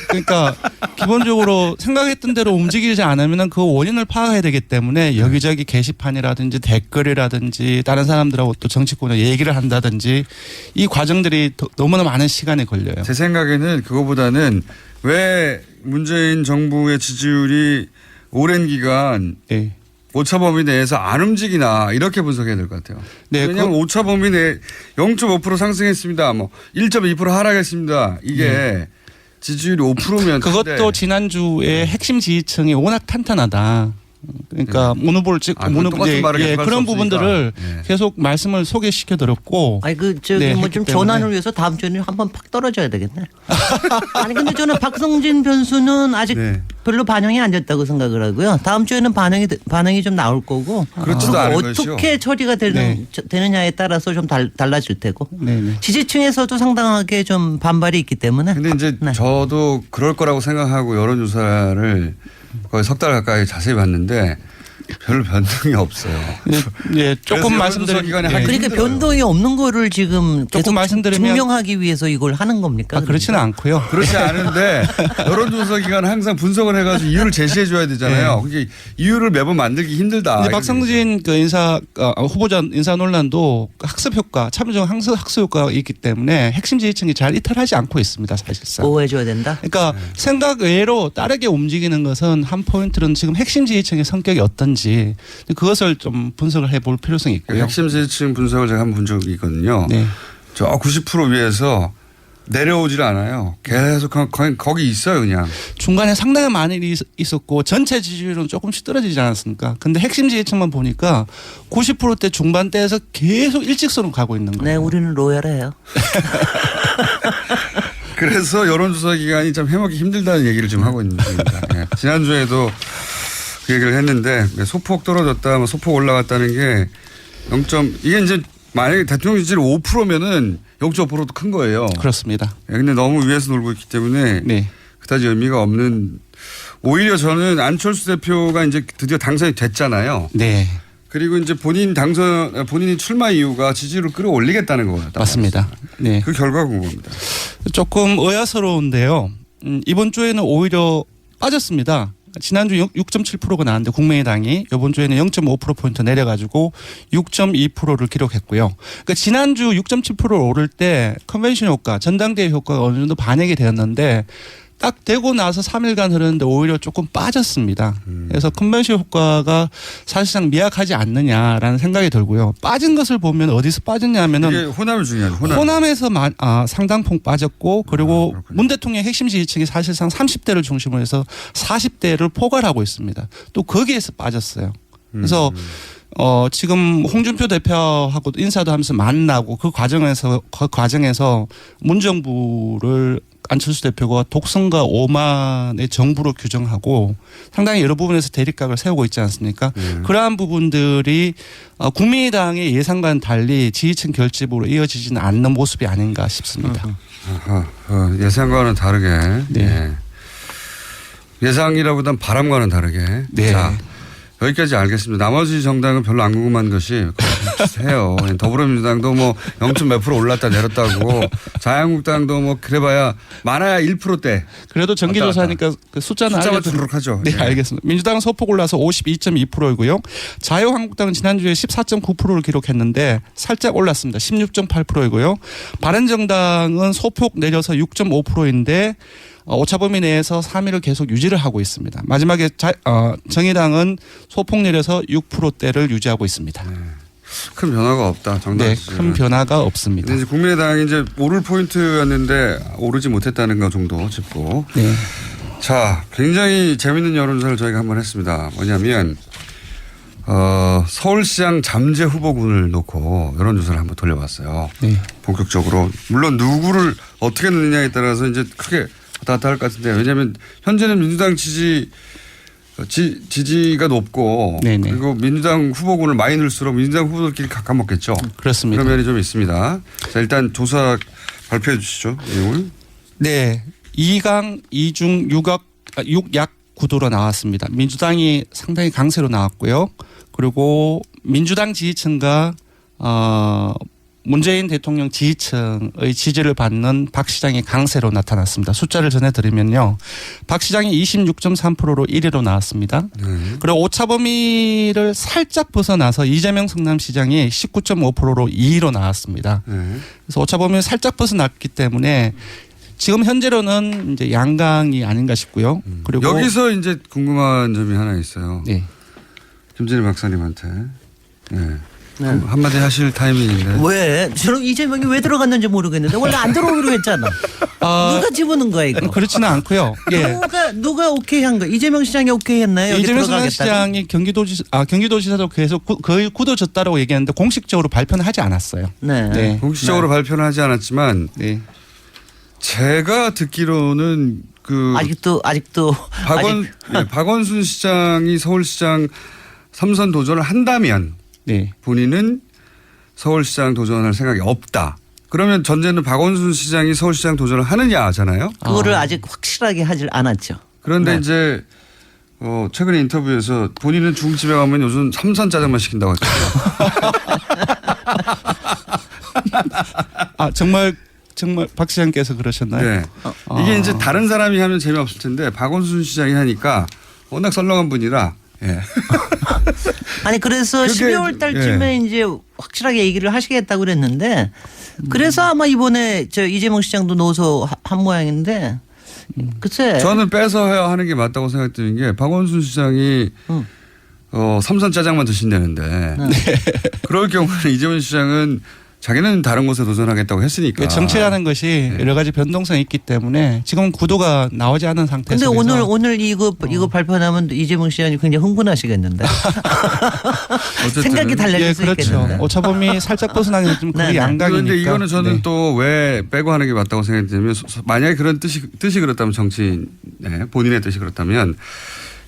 O: 그러니까 기본적으로 생각했던 대로 움직이지 않으면 그 원인을 파악해야 되기 때문에 여기저기 게시판이라든지 댓글이라든지 다른 사람들하고 또 정치권에 얘기를 한다든지 이 과정들이 너무나 많은 시간이 걸려요.
K: 제 생각에는 그거보다는 왜 문재인 정부의 지지율이 오랜 기간 오차 범위 내에서 안 움직이나 이렇게 분석해야 될 것 같아요.
O: 네,
K: 왜냐하면 오차 범위 내에 0.5% 상승했습니다. 뭐 1.2% 하락했습니다. 이게 지지율이 5%면
O: 그것도 지난주에 핵심 지지층이 워낙 탄탄하다. 그러니까 문 후보를 찍고
K: 똑같은 말을 계속 할
O: 그런
K: 수
O: 부분들을 계속 말씀을 소개시켜 드렸고.
H: 아니 그 저기 뭐 좀 전환을 위해서 다음 주에는 한번 팍 떨어져야 되겠네. 아니 근데 저는 박성진 변수는 아직 별로 반영이 안 됐다고 생각을 하고요. 다음 주에는 반응이 좀 나올 거고.
K: 그렇지도 않은
H: 어떻게 처리가 되느냐에 따라서 좀 달라질 테고. 지지층에서도 상당하게 좀 반발이 있기 때문에.
K: 근데 이제 저도 그럴 거라고 생각하고 여론조사를 거의 석 달 가까이 자세히 봤는데 별 변동이 없어요.
O: 예, 조금 말씀드리면
H: 그러니까 변동이 없는 거를 지금 계속 증명하기 위해서 이걸 하는 겁니까?
O: 그렇지는 않고요.
K: 그렇지 않은데 여론조사 기관은 항상 분석을 해가지고 이유를 제시해 줘야 되잖아요. 그게 이유를 매번 만들기 힘들다.
O: 근데 박성진 그 후보자 인사 논란도 학습 효과, 참여정 학습 효과가 있기 때문에 핵심 지지층이 잘 이탈하지 않고 있습니다. 사실상.
H: 보호해줘야 된다.
O: 그러니까 생각 외로 다르게 움직이는 것은 한 포인트는 지금 핵심 지지층의 성격이 어떤지 그것을 좀 분석을 해볼 필요성이 있고요.
K: 핵심 지지층 분석을 제가 한번 본 적이 있거든요. 저 90% 위에서 내려오질 않아요. 계속 거기 있어요, 그냥.
O: 중간에 상당히 많은 일이 있었고 전체 지지율은 조금씩 떨어지지 않았습니까? 근데 핵심 지지층만 보니까 90%대 중반대에서 계속 일직선으로 가고 있는 거예요.
H: 네, 우리는 로열해요.
K: 그래서 여론조사 기관이 참 해먹기 힘들다는 얘기를 좀 하고 있는 중입니다. 지난주에도 그 얘기를 했는데 소폭 떨어졌다, 소폭 올라갔다는 게 이게 이제 만약에 대통령 지지율 5%면은 0.5%도 큰 거예요.
O: 그렇습니다.
K: 근데 너무 위에서 놀고 있기 때문에 그다지 의미가 없는. 오히려 저는 안철수 대표가 이제 드디어 당선이 됐잖아요.
O: 네.
K: 그리고 이제 본인이 출마 이유가 지지율을 끌어올리겠다는 거예요.
O: 맞습니다. 네.
K: 그 결과가 궁금합니다.
O: 조금 의아스러운데요. 이번 주에는 오히려 빠졌습니다. 지난주 6.7%가 나왔는데 국민의당이 이번 주에는 0.5%포인트 내려가지고 6.2%를 기록했고요. 그러니까 지난주 6.7%를 오를 때 컨벤션 효과, 전당대회 효과가 어느 정도 반영이 되었는데 딱 되고 나서 3일간 흐르는데 오히려 조금 빠졌습니다. 그래서 컨벤션 효과가 사실상 미약하지 않느냐라는 생각이 들고요. 빠진 것을 보면 어디서 빠졌냐 하면은
K: 이게 호남이 중요하죠.
O: 호남에서 상당폭 빠졌고 그리고 문 대통령 핵심 지지층이 사실상 30대를 중심으로 해서 40대를 포괄하고 있습니다. 또 거기에서 빠졌어요. 그래서 지금 홍준표 대표하고 인사도 하면서 만나고 그 과정에서 문정부를 안철수 대표가 독선과 오만의 정부로 규정하고 상당히 여러 부분에서 대립각을 세우고 있지 않습니까? 그러한 부분들이 국민의당의 예상과는 달리 지지층 결집으로 이어지지는 않는 모습이 아닌가 싶습니다.
K: 예상과는 다르게. 예상이라보단 바람과는 다르게. 자, 여기까지 알겠습니다. 나머지 정당은 별로 안 궁금한 것이 해요. 더불어민주당도 뭐 0.몇 % 올랐다 내렸다고 자유한국당도 뭐 그래봐야 많아야 1%대.
O: 그래도 정기조사니까 그 숫자는
K: 숫자만 하죠.
O: 네, 알겠습니다. 민주당은 소폭 올라서 52.2%이고요. 자유한국당은 지난주에 14.9%를 기록했는데 살짝 올랐습니다. 16.8%이고요. 바른정당은 소폭 내려서 6.5%인데 오차범위 내에서 3위를 계속 유지를 하고 있습니다. 마지막에 정의당은 소폭 내려서 6%대를 유지하고 있습니다.
K: 네. 큰 변화가 없다. 정당
O: 네, 큰 변화가 없습니다.
K: 이제 국민의당이 이제 오를 포인트였는데 오르지 못했다는 것 정도 짚고.
O: 네.
K: 자, 굉장히 재밌는 여론조사를 저희가 한번 했습니다. 뭐냐면 서울시장 잠재 후보군을 놓고 여론조사를 한번 돌려봤어요.
O: 네.
K: 본격적으로 물론 누구를 어떻게 넣느냐에 따라서 이제 크게 왔다 갔다 할 것 같은데 왜냐하면 현재는 민주당 지지가 높고
O: 네네.
K: 그리고 민주당 후보군을 많이 넣을수록 민주당 후보들끼리 가까먹겠죠.
O: 그렇습니다.
K: 그런 면이 좀 있습니다. 자, 일단 조사 발표해 주시죠. 내용을.
O: 네. 2강 2중 6약 구도로 나왔습니다. 민주당이 상당히 강세로 나왔고요. 그리고 민주당 지지층과 문재인 대통령 지지층의 지지를 받는 박 시장이 강세로 나타났습니다. 숫자를 전해드리면요. 박 시장이 26.3%로 1위로 나왔습니다. 그리고 오차범위를 살짝 벗어나서 이재명 성남시장이 19.5%로 2위로 나왔습니다. 그래서 오차범위를 살짝 벗어났기 때문에 지금 현재로는 이제 양강이 아닌가 싶고요. 그리고
K: 여기서 이제 궁금한 점이 하나 있어요.
O: 네.
K: 김진일 박사님한테. 네. 한마디 하실 타이밍인데.
H: 왜? 저는 이재명이 왜 들어갔는지 모르겠는데 원래 안 들어오기로 했잖아. 누가 집어넣은 거야 이거?
O: 그렇지는 않고요. 예.
H: 누가 오케이 한 거야? 이재명 시장이 오케이 했나요?
O: 이재명 시장이 경기도지사도 계속 거의 굳어졌다라고 얘기했는데 공식적으로 발표는 하지 않았어요.
H: 네.
O: 네.
K: 공식적으로 발표는 하지 않았지만
O: 네.
K: 제가 듣기로는
H: 아직도
K: 박원순 시장이 서울시장 3선 도전을 한다면
O: 네.
K: 본인은 서울시장 도전할 생각이 없다. 그러면 전제는 박원순 시장이 서울시장 도전을 하느냐잖아요.
H: 그거를 아직 확실하게 하질 않았죠.
K: 그런데
H: 네.
K: 이제 최근에 인터뷰에서 본인은 중집에 가면 요즘 3선 짜장만 시킨다고 했거든요.
O: 정말 박 시장께서 그러셨나요?
K: 네. 이게 이제 다른 사람이 하면 재미없을 텐데 박원순 시장이 하니까 워낙 썰렁한 분이라. 예.
H: 아니 그래서 12월 달쯤에 이제 확실하게 얘기를 하시겠다고 그랬는데 그래서 아마 이번에 이재명 시장도 넣어서 한 모양인데 글쎄.
K: 저는 빼서 해야 하는 게 맞다고 생각드는 게 박원순 시장이 3선 짜장만 드신다는데 그럴 경우는 이재명 시장은 자기는 다른 곳에 도전하겠다고 했으니까.
O: 정치라는 것이 여러 가지 변동성이 있기 때문에 지금 구도가 나오지 않은 상태에서.
H: 근데 오늘 이거 발표하면 이재명 시장이 굉장히 흥분하시겠는데. 생각이 달라질 수
O: 그렇죠.
H: 있겠는데.
O: 오차범위 살짝 벗어나기 좀 그게 양강이니까.
K: 그런데 이거는 저는 또 왜 빼고 하는 게 맞다고 생각되면 만약에 그런 뜻이 그렇다면 정치인 본인의 뜻이 그렇다면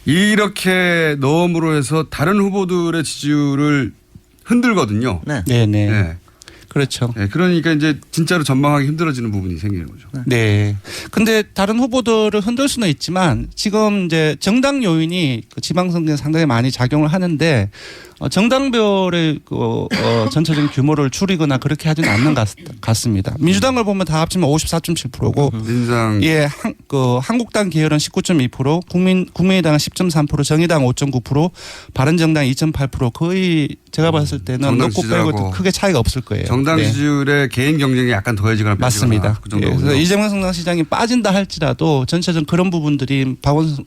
K: 이렇게 넣음으로 해서 다른 후보들의 지지율을 흔들거든요.
O: 네. 그렇죠.
K: 네, 그러니까 이제 진짜로 전망하기 힘들어지는 부분이 생기는 거죠.
O: 네. 근데 다른 후보들을 흔들 수는 있지만 지금 이제 정당 요인이 지방선거에 상당히 많이 작용을 하는데 정당별의 전체적인 규모를 줄이거나 그렇게 하지는 않는 것 같습니다. 민주당을 보면 다 합치면 54.7%고,
K: 민주당
O: 한국당 계열은 19.2%, 국민의당은 10.3%, 정의당 5.9%, 바른정당 2.8% 거의 제가 봤을 때는 넣고 빼고 크게 차이가 없을 거예요.
K: 정당 지지율에 개인 경쟁이 약간 더해지거나
O: 맞습니다.
K: 그 정도군요.
O: 그래서 이재명 성남시장이 빠진다 할지라도 전체적인 그런 부분들이 박원순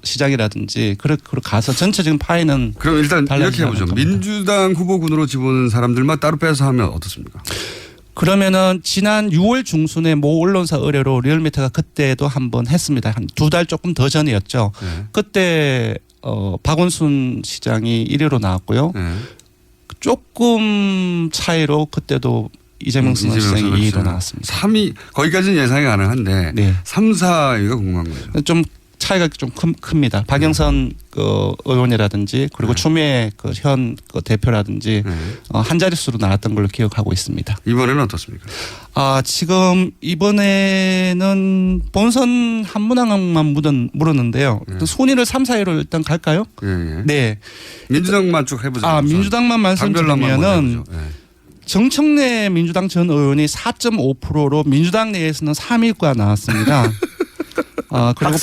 O: 시장이라든지 그렇게 가서 전체적인 파이는
K: 그럼 일단 이렇게 해보죠. 민주당 후보군으로 집어넣은 사람들만 따로 빼서 하면 어떻습니까?
O: 그러면은 지난 6월 중순에 모 언론사 의뢰로 리얼미터가 그때도 한번 했습니다. 한 2달 조금 더 전이었죠. 그때 박원순 시장이 1위로 나왔고요. 조금 차이로 그때도 이재명 시장이 2위로 나왔습니다.
K: 3위 거기까지는 예상이 가능한데 3, 4위가 궁금한 거죠.
O: 좀 차이가 좀 큽니다. 박영선 그 의원이라든지 그리고 추미애 그 현 그 대표라든지 한 자릿수로 나왔던 걸로 기억하고 있습니다.
K: 이번에는 어떻습니까?
O: 지금 이번에는 본선 한 문항만 물었는데요. 순위를 3, 4위로 일단 갈까요? 네.
K: 민주당만 쭉 해보자.
O: 민주당만 말씀드리면은 정청래 민주당 전 의원이 4.5%로 민주당 내에서는 3위가 나왔습니다. 그리고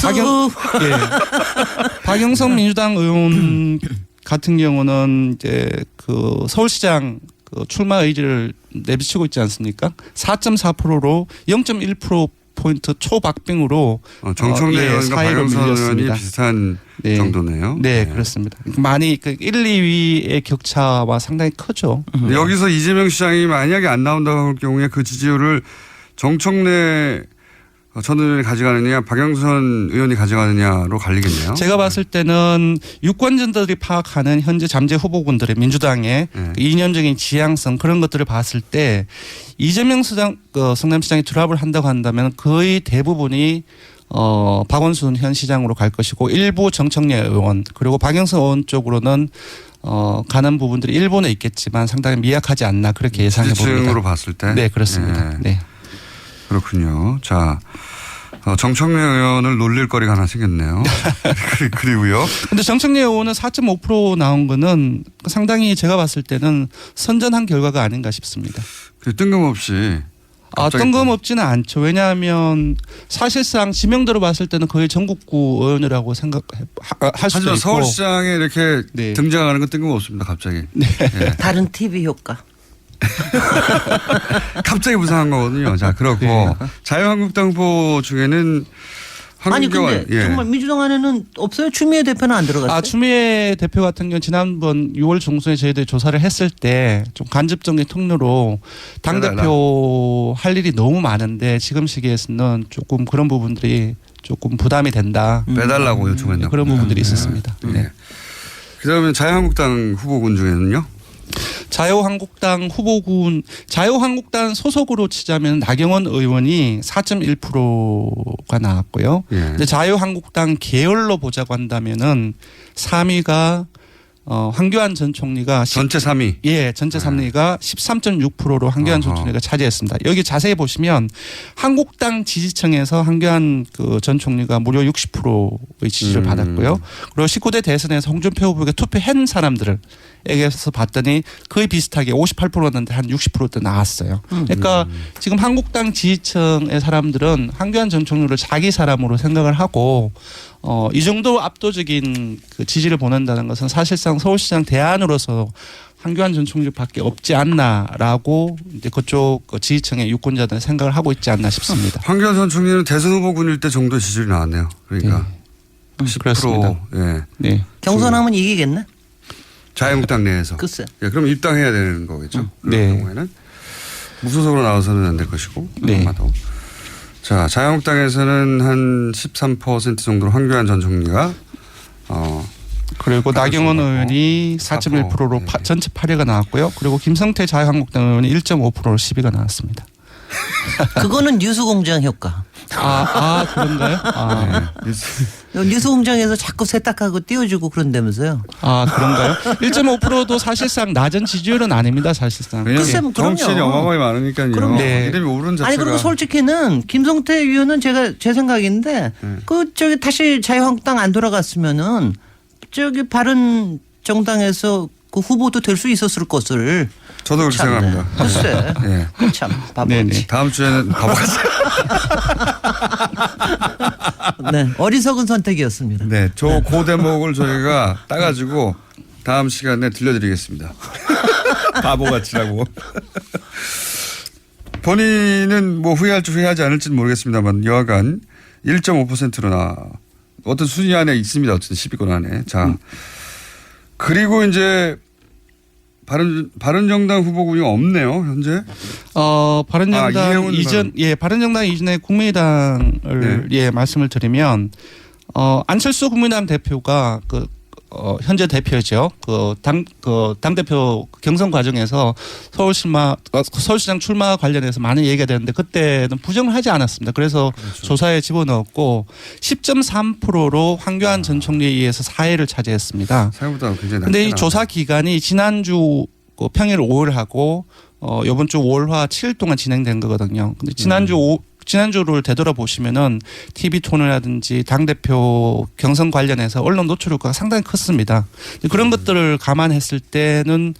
O: 박영선 민주당 의원 같은 경우는 이제 그 서울시장 그 출마 의지를 내비치고 있지 않습니까? 4.4%로 0.1%포인트 초박빙으로
K: 정청래 의원과 박영선 의원이 비슷한 정도네요.
O: 네, 그렇습니다. 많이 그 1, 2위의 격차와 상당히 크죠.
K: 여기서 이재명 시장이 만약에 안 나온다고 할 경우에 그 지지율을 정청래 전 의원이 가져가느냐 박영선 의원이 가져가느냐로 갈리겠네요.
O: 제가 봤을 때는 유권자들이 파악하는 현재 잠재 후보군들의 민주당의 이념적인 지향성 그런 것들을 봤을 때 이재명 성남시장이 드랍을 한다고 한다면 거의 대부분이 박원순 현 시장으로 갈 것이고 일부 정청래 의원 그리고 박영선 의원 쪽으로는 가는 부분들이 일본에 있겠지만 상당히 미약하지 않나 그렇게 예상해 봅니다.
K: 지층으로 봤을 때?
O: 네, 그렇습니다. 네.
K: 그렇군요. 자, 정청래 의원을 놀릴 거리가 하나 생겼네요. 그리고요.
O: 근데 정청래 의원은 4.5% 나온 거는 상당히 제가 봤을 때는 선전한 결과가 아닌가 싶습니다.
K: 뜬금없이.
O: 뜬금없지는 않죠. 왜냐하면 사실상 지명도로 봤을 때는 거의 전국구 의원이라고 생각할 수도 있고.
K: 서울시장에 이렇게 등장하는 건 뜬금없습니다. 갑자기.
H: 네. 다른 TV 효과.
K: 갑자기 부상한 거거든요. 자, 그렇고 자유한국당 후보 중에는
H: 아니 근데 정말 민주당 안에는 없어요? 추미애 대표는 안 들어갔어요?
O: 추미애 대표 같은 경우 지난번 6월 중순에 저희들이 조사를 했을 때 좀 간접적인 통로로 당대표 할 일이 너무 많은데 지금 시기에서는 조금 그런 부분들이 조금 부담이 된다.
K: 빼달라고 요청했나
O: 그런 부분들이 있었습니다. 네.
K: 그다음에 자유한국당 후보군 중에는요?
O: 자유한국당 후보군, 자유한국당 소속으로 치자면 나경원 의원이 4.1%가 나왔고요. 근데 자유한국당 계열로 보자고 한다면은 3위가 황교안 전 총리가
K: 전체 3위.
O: 예, 전체 3위가 13.6%로 황교안 전 총리가 차지했습니다. 여기 자세히 보시면 한국당 지지층에서 황교안 그 전 총리가 무려 60%의 지지를 받았고요. 그리고 19대 대선에서 홍준표 후보에게 투표한 사람들에게서 봤더니 거의 비슷하게 58%였는데 한 60%대 나왔어요. 그러니까 지금 한국당 지지층의 사람들은 황교안 전 총리를 자기 사람으로 생각을 하고 이 정도 압도적인 그 지지를 보낸다는 것은 사실상 서울시장 대안으로서 황교안 전 총리밖에 없지 않나라고 이제 그쪽 지지층의 유권자들은 생각을 하고 있지 않나 싶습니다.
K: 황교안 전 총리는 대선 후보군일 때 정도 지지율이 나왔네요. 그러니까 10%.
O: 그렇습니다.
K: 네.
H: 경선하면 이기겠네.
K: 자유한국당 내에서.
H: 글쎄.
K: 그럼 입당해야 되는 거겠죠. 그런 경우에는 무소속으로 나와서는 안 될 것이고. 아마도. 자, 자유한국당에서는 한 13% 정도로 황교안 전 총리가
O: 그리고 나경원 의원이 4.1%로 전체 8위가 나왔고요. 그리고 김성태 자유한국당 의원이 1.5%로 10위가 나왔습니다.
H: 그거는 뉴스공장 효과.
O: 그런가요?
H: 뉴스공장에서 자꾸 세탁하고 띄워주고 그런다면서요.
O: 그런가요? 1.5%도 사실상 낮은 지지율은 아닙니다. 사실상.
H: 글쎄,
K: 정치인이 어마어마하게 많으니까요. 이름이 오른 자체가.
H: 아니 그리고 솔직히는 김성태 의원은 제 생각인데 다시 자유한국당 안 돌아갔으면은 바른 정당에서 그 후보도 될 수 있었을 것을.
K: 저도 그렇게 생각합니다.
H: 글쎄. 참 바보지.
K: 다음 주에는 바보같이.
H: 네, 어리석은 선택이었습니다.
K: 네, 그 대목을 저희가 따가지고 다음 시간에 들려드리겠습니다. 바보같이라고. 본인은 뭐 후회할지 후회하지 않을지는 모르겠습니다만 여하간 1.5%로 어떤 순위 안에 있습니다. 어쨌든 10위권 안에. 자, 그리고 이제 바른정당 후보군이 없네요, 현재.
O: 바른정당 바른정당 이전에 국민의당을 말씀을 드리면 안철수 국민의당 대표가 현재 대표죠. 당대표 경선 과정에서 서울시장 출마 관련해서 많은 얘기가 되는데 그때는 부정을 하지 않았습니다. 그래서 조사에 집어넣었고 10.3%로 황교안 전 총리에 의해서 4위를 차지했습니다.
K: 생각보다 굉장히
O: 그런데 이
K: 낮게
O: 조사 기간이 지난주 평일 5일 하고 이번 주 5월화 7일 동안 진행된 거거든요. 근데 지난주를 되돌아보시면은 TV토론이라든지 당대표 경선 관련해서 언론 노출 효과가 상당히 컸습니다. 그런 것들을 감안했을 때는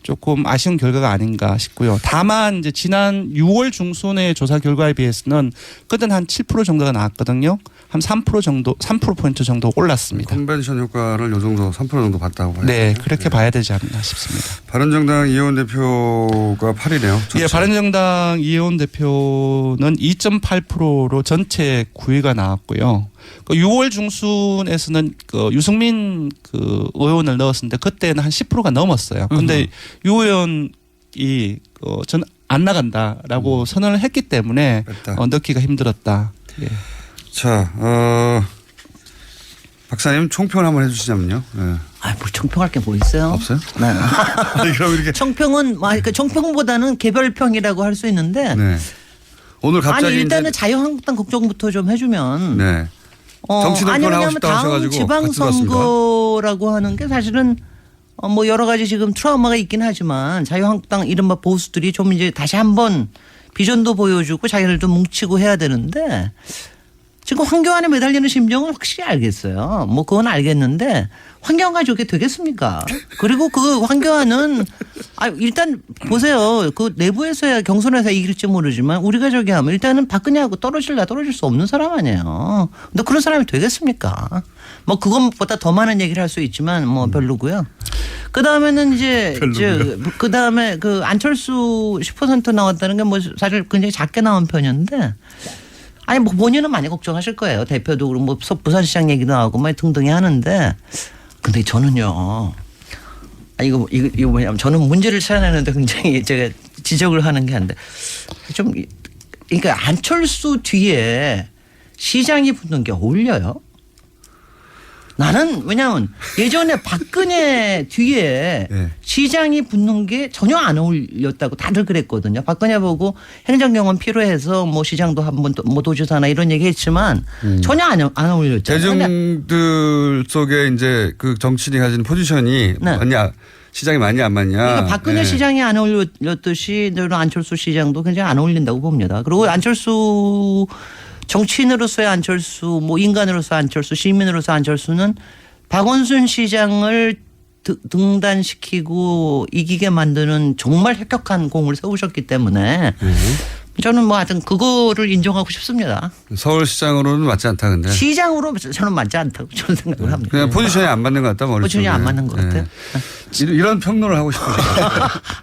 O: 조금 아쉬운 결과가 아닌가 싶고요. 다만 이제 지난 6월 중순의 조사 결과에 비해서는 그때는 한 7% 정도가 나왔거든요. 한 3% 정도, 3%포인트 정도 올랐습니다.
K: 컨벤션 효과를 요 정도 3% 정도 봤다고 봐요.
O: 네, 그렇게 봐야 되지 않나 싶습니다.
K: 바른정당 이혜원 대표가 8위네요.
O: 예, 바른정당 이혜원 대표는 2.8%로 전체 9위가 나왔고요. 6월 중순에서는 유승민 의원을 넣었는데 그때는 한 10%가 넘었어요. 그런데 유 의원이 전 안 나간다라고 선언을 했기 때문에 넣기가 힘들었다. 예.
K: 자, 박사님 총평을 한번 해주시자면요. 네.
P: 뭐 총평할 게 뭐 있어요?
K: 없어요?
P: 네.
K: 그럼 이렇게
P: 총평은 그러니까 총평보다는 개별평이라고 할 수 있는데.
K: 네. 오늘 갑자기
P: 일단은 자유한국당 걱정부터 좀 해주면.
K: 네. 정치 동편 하고 싶다 하셔가지고
P: 지방선거라고 하는 게 사실은 뭐 여러 가지 지금 트라우마가 있긴 하지만 자유한국당 이른바 보수들이 좀 이제 다시 한번 비전도 보여주고 자기들도 뭉치고 해야 되는데 지금 황교안에 매달리는 심정은 확실히 알겠어요. 뭐 그건 알겠는데 황교안과 저게 되겠습니까? 그리고 그 황교안은 일단 보세요. 그 내부에서야 경선에서 이길지 모르지만 우리가 저기 하면 일단은 박근혜하고 떨어질 수 없는 사람 아니에요. 근데 그런 사람이 되겠습니까? 뭐 그것보다 더 많은 얘기를 할 수 있지만 뭐 별로고요. 그 다음에는 이제 그 다음에 그 안철수 10% 나왔다는 게 뭐 사실 굉장히 작게 나온 편이었는데 뭐 본인은 많이 걱정하실 거예요. 대표도 그렇고 뭐 부산시장 얘기도 나오고 뭐 등등히 하는데 근데 저는요. 이거 뭐냐면 저는 문제를 찾아내는데 굉장히 제가 지적을 하는 게 한데 좀 그러니까 안철수 뒤에 시장이 붙는 게 어울려요? 나는 왜냐하면 예전에 박근혜 뒤에
K: 네.
P: 시장이 붙는 게 전혀 안 어울렸다고 다들 그랬거든요. 박근혜 보고 행정경험 필요해서 뭐 시장도 한번 뭐 도지사나 이런 얘기 했지만 전혀 안 어울렸잖아요.
K: 대중들 속에 이제 그 정치인이 가진 포지션이 맞냐 시장이 맞냐 안 맞냐.
P: 그러니까 박근혜 시장이 안 어울렸듯이 안철수 시장도 굉장히 안 어울린다고 봅니다. 그리고 안철수 정치인으로서의 안철수, 뭐 인간으로서 안철수, 시민으로서 안철수는 박원순 시장을 등단시키고 이기게 만드는 정말 혁혁한 공을 세우셨기 때문에 저는 뭐 하여튼 그거를 인정하고 싶습니다.
K: 서울시장으로는 맞지 않다 근데.
P: 시장으로 저는 맞지 않다고 저는 생각을 합니다.
K: 그냥 포지션이 안 맞는 것 같다 머릿속에.
P: 포지션이 안 맞는 것 같아요.
K: 이런 평론을 하고 싶어요.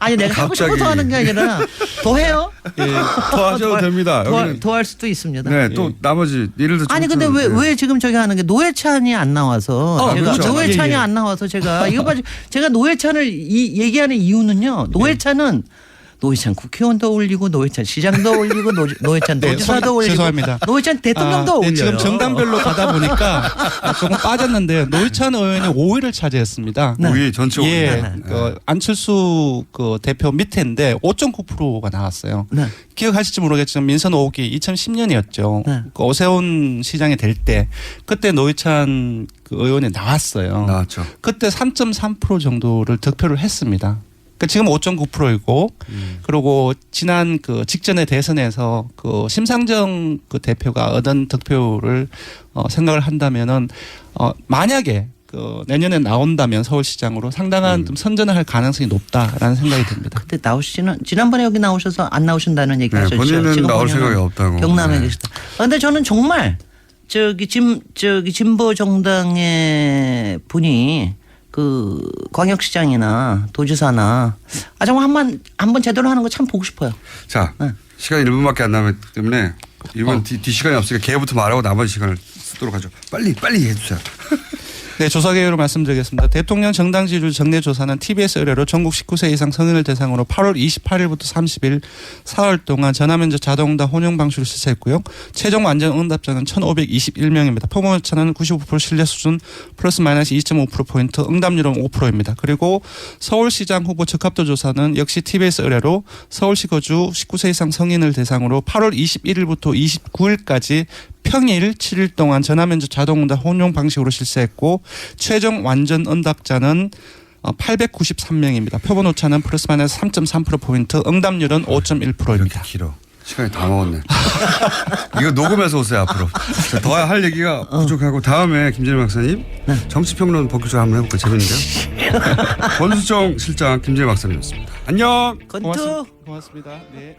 P: 아니 내가 하고 싶어서 하는 게 아니라 더 해요.
K: 예, 더 하셔도 됩니다.
P: 더 할 수도 있습니다.
K: 네, 또 나머지 예를 들어.
P: 아니 근데 왜 지금 저기 하는 게 노회찬이 안 나와서 제가
K: 그렇죠.
P: 노회찬이 안 나와서 제가 이거 봐 제가 노회찬을 얘기하는 이유는요. 노회찬은 국회의원도 올리고 노회찬 시장도 올리고 노회찬 도지사도 올리고
O: 죄송합니다.
P: 노회찬 대통령도 올려요.
O: 지금 정당별로 가다 보니까 조금 빠졌는데 노회찬 의원이 5위를 차지했습니다.
K: 5위 전체 5위.
O: 예, 안철수 대표 밑에인데 5.9%가 나왔어요.
P: 네.
O: 기억하실지 모르겠지만 민선 5기 2010년이었죠.
P: 네.
O: 오세훈 시장이 될 때 그때 노회찬 의원이 나왔어요.
K: 나왔죠.
O: 그때 3.3% 정도를 득표를 했습니다. 지금 5.9%이고 그리고 지난 직전의 대선에서 심상정 대표가 얻은 득표를 생각을 한다면은 만약에 내년에 나온다면 서울시장으로 상당한 좀 선전을 할 가능성이 높다라는 생각이 듭니다.
P: 근데 지난번에 여기 나오셔서 안 나오신다는 얘기 하셨죠.
K: 본인은
P: 지금
K: 나올 생각이 없다고.
P: 경남에 계시다. 그런데 저는 정말 진보 정당의 분이 광역시장이나 도지사나 정말 한번 제대로 하는 거 참 보고 싶어요.
K: 자, 시간이 1분밖에 안 남았기 때문에 이번 뒤 시간이 없으니까 개부터 말하고 나머지 시간을 쓰도록 하죠. 빨리 해주세요.
O: 네, 조사 개요를 말씀드리겠습니다. 대통령 정당 지지율 정례 조사는 TBS 의뢰로 전국 19세 이상 성인을 대상으로 8월 28일부터 30일 사흘 동안 전화면접 자동응답 혼용 방식으로 실시했고요. 최종 완전 응답자는 1,521명입니다. 표본 오차는 95% 신뢰 수준 플러스 마이너스 2.5%포인트, 응답률은 5%입니다. 그리고 서울시장 후보 적합도 조사는 역시 TBS 의뢰로 서울시 거주 19세 이상 성인을 대상으로 8월 21일부터 29일까지 평일 7일 동안 전화면접 자동응답 혼용 방식으로 실시했고 최종 완전 응답자는 893명입니다. 표본 오차는 플러스 마이너스 3.3%포인트, 응답률은 5.1%입니다.
K: 길어. 시간이 다 먹었네. 이거 녹음해서 오세요, 앞으로. 더 할 얘기가 부족하고 다음에 김진일 박사님 정치평론 본격적으로 한번 해볼까요? 재밌는데요? 권수정 실장 김진일 박사님이었습니다. 안녕.
O: 고맙습니다. 네.